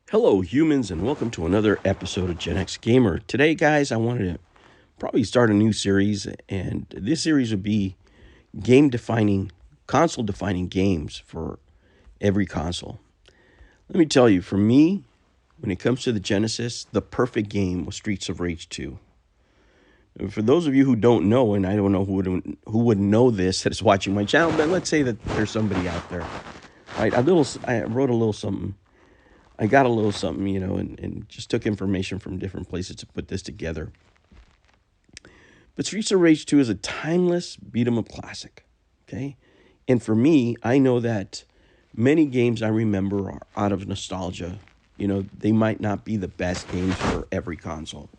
Hello, humans, and welcome to another episode of Gen X Gamer. Today, guys, I wanted to probably start a new series, and this series would be game defining, console defining games for every console. Let me tell you, for me, when it comes to the Genesis, the perfect game was Streets of Rage 2. For those of you who don't know, and I don't know who would know this that is watching my channel, but let's say that there's somebody out there, right? I wrote a little something. I got a little something, and just took information from different places to put this together. But Streets of Rage 2 is a timeless beat 'em up classic, okay? And for me, I know that many games I remember are out of nostalgia. They might not be the best games for every console.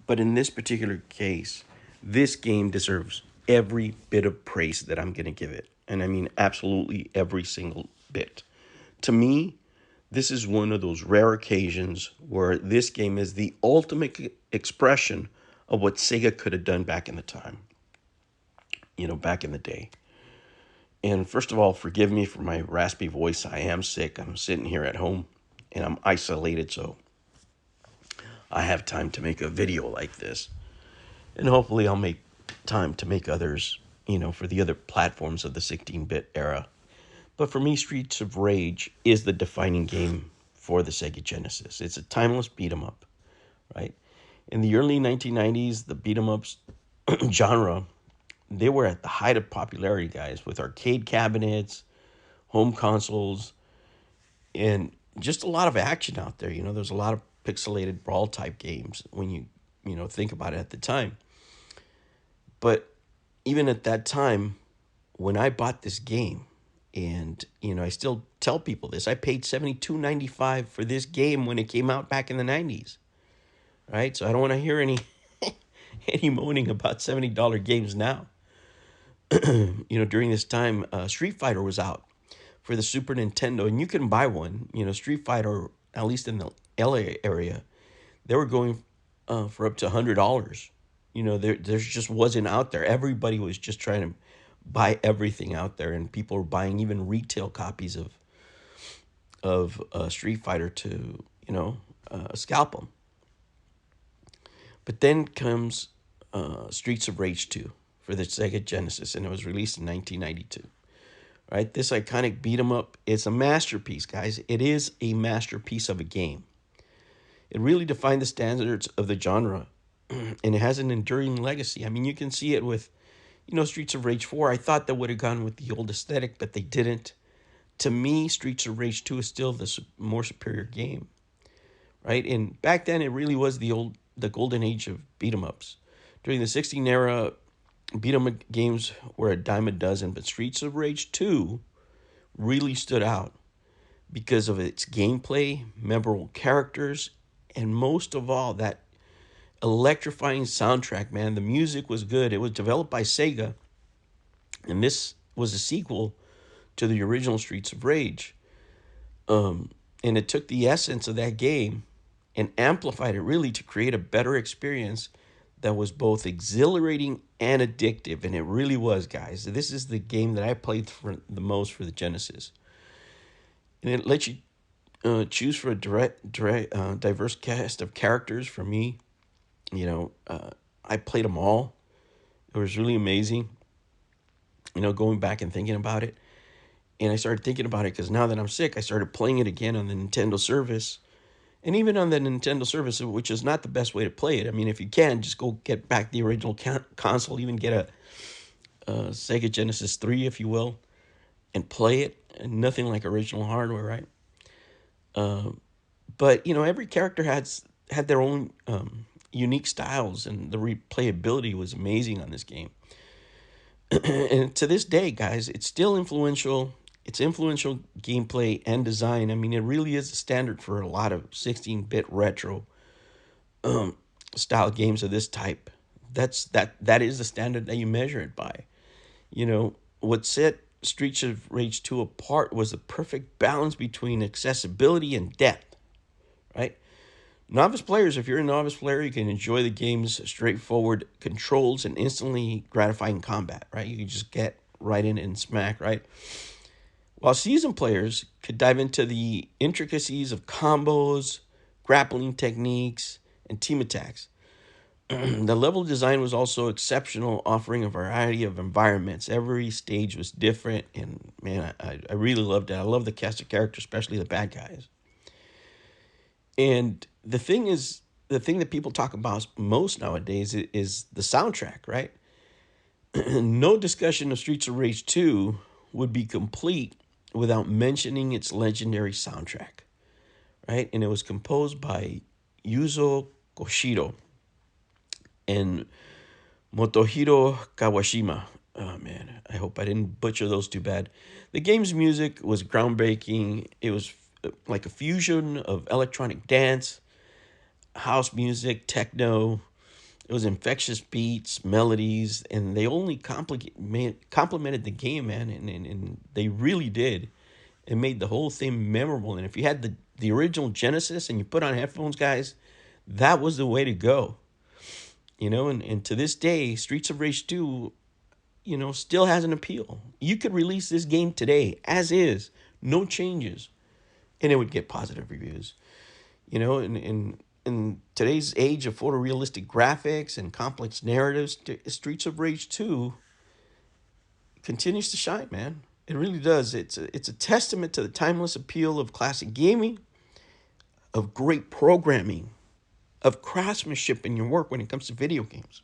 But in this particular case, this game deserves every bit of praise that I'm going to give it. And I mean absolutely every single bit. To me, this is one of those rare occasions where this game is the ultimate expression of what Sega could have done back in the time, back in the day. And first of all, forgive me for my raspy voice. I am sick. I'm sitting here at home and I'm isolated, so I have time to make a video like this. And hopefully I'll make time to make others, for the other platforms of the 16-bit era. But for me, Streets of Rage is the defining game for the Sega Genesis. It's a timeless beat 'em up, right? In the early 1990s, the beat 'em ups genre, they were at the height of popularity, guys, with arcade cabinets, home consoles, and just a lot of action out there. There's a lot of pixelated brawl type games when you think about it at the time. But even at that time, when I bought this game, and I still tell people this, I paid $72.95 for this game when it came out back in the 90s, right? So I don't want to hear any any moaning about $70 games now. During this time, Street Fighter was out for the Super Nintendo, and you can buy one. Street Fighter, at least in the LA area, they were going for up to $100. There just wasn't out there. Everybody was just trying to buy everything out there, and people were buying even retail copies of Street Fighter to scalp them. But then comes Streets of Rage 2 for the Sega Genesis, and it was released in 1992. Right, this iconic beat 'em up is a masterpiece, guys. It is a masterpiece of a game. It really defined the standards of the genre, and it has an enduring legacy. I mean, you can see it with Streets of Rage 4, I thought they would have gone with the old aesthetic, but they didn't. To me, Streets of Rage 2 is still the more superior game, right? And back then, it really was the golden age of beat 'em ups. During the 16 era, beat 'em up games were a dime a dozen, but Streets of Rage 2 really stood out because of its gameplay, memorable characters, and most of all, that electrifying soundtrack, man. The music was good. It was developed by Sega, and this was a sequel to the original Streets of Rage. And it took the essence of that game and amplified it really to create a better experience that was both exhilarating and addictive. And it really was, guys. This is the game that I played for the most for the Genesis. And it lets you choose for a diverse cast of characters. For me, I played them all. It was really amazing, going back and thinking about it. And I started thinking about it because now that I'm sick, I started playing it again on the Nintendo service. And even on the Nintendo service, which is not the best way to play it. I mean, if you can, just go get back the original console, even get a Sega Genesis 3, if you will, and play it. And nothing like original hardware, right? But, every character had their own unique styles, and the replayability was amazing on this game. And to this day, guys, it's still influential. It's influential gameplay and design. I mean, it really is a standard for a lot of 16-bit retro style games of this type. That is the standard that you measure it by. What set Streets of Rage 2 apart was the perfect balance between accessibility and depth, right? Novice players, if you're a novice player, you can enjoy the game's straightforward controls and instantly gratifying combat, right? You can just get right in and smack, right? while seasoned players could dive into the intricacies of combos, grappling techniques, and team attacks. The level design was also exceptional, offering a variety of environments. Every stage was different, and man, I really loved it. I love the cast of characters, especially the bad guys. And the thing that people talk about most nowadays is the soundtrack, right? No discussion of Streets of Rage 2 would be complete without mentioning its legendary soundtrack, right? And it was composed by Yuzo Koshiro and Motohiro Kawashima. Oh man, I hope I didn't butcher those too bad. The game's music was groundbreaking. It was like a fusion of electronic dance, house music, techno. It was infectious beats, melodies, and they only complemented the game, man, and they really did. It made the whole thing memorable. And if you had the original Genesis and you put on headphones, guys, that was the way to go. And to this day, Streets of Rage 2, still has an appeal. You could release this game today as is, no changes, and it would get positive reviews. In today's age of photorealistic graphics and complex narratives, Streets of Rage 2 continues to shine, man. It really does. It's a testament to the timeless appeal of classic gaming, of great programming, of craftsmanship in your work when it comes to video games.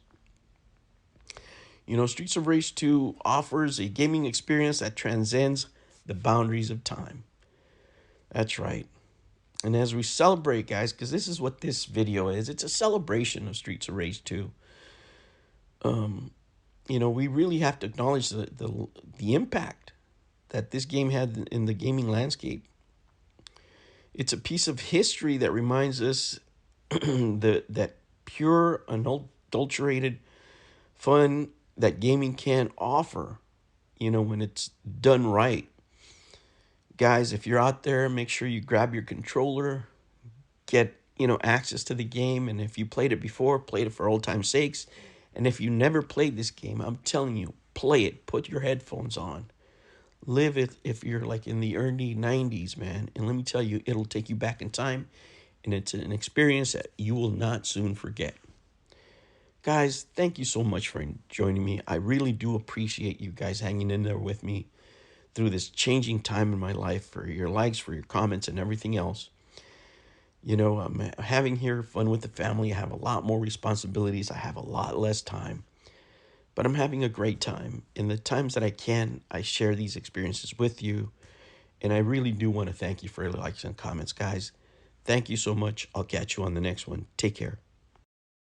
Streets of Rage 2 offers a gaming experience that transcends the boundaries of time. That's right. And as we celebrate, guys, because this is what this video is, it's a celebration of Streets of Rage 2. We really have to acknowledge the impact that this game had in the gaming landscape. It's a piece of history that reminds us that pure, unadulterated fun that gaming can offer, when it's done right. Guys, if you're out there, make sure you grab your controller, get, access to the game. And if you played it before, played it for old time's sakes. And if you never played this game, I'm telling you, play it. Put your headphones on. Live it if you're like in the early 90s, man. And let me tell you, it'll take you back in time. And it's an experience that you will not soon forget. Guys, thank you so much for joining me. I really do appreciate you guys hanging in there with me through this changing time in my life, for your likes, for your comments, and everything else. I'm having here fun with the family. I have a lot more responsibilities. I have a lot less time. But I'm having a great time. In the times that I can, I share these experiences with you. And I really do want to thank you for your likes and comments, guys. Thank you so much. I'll catch you on the next one. Take care.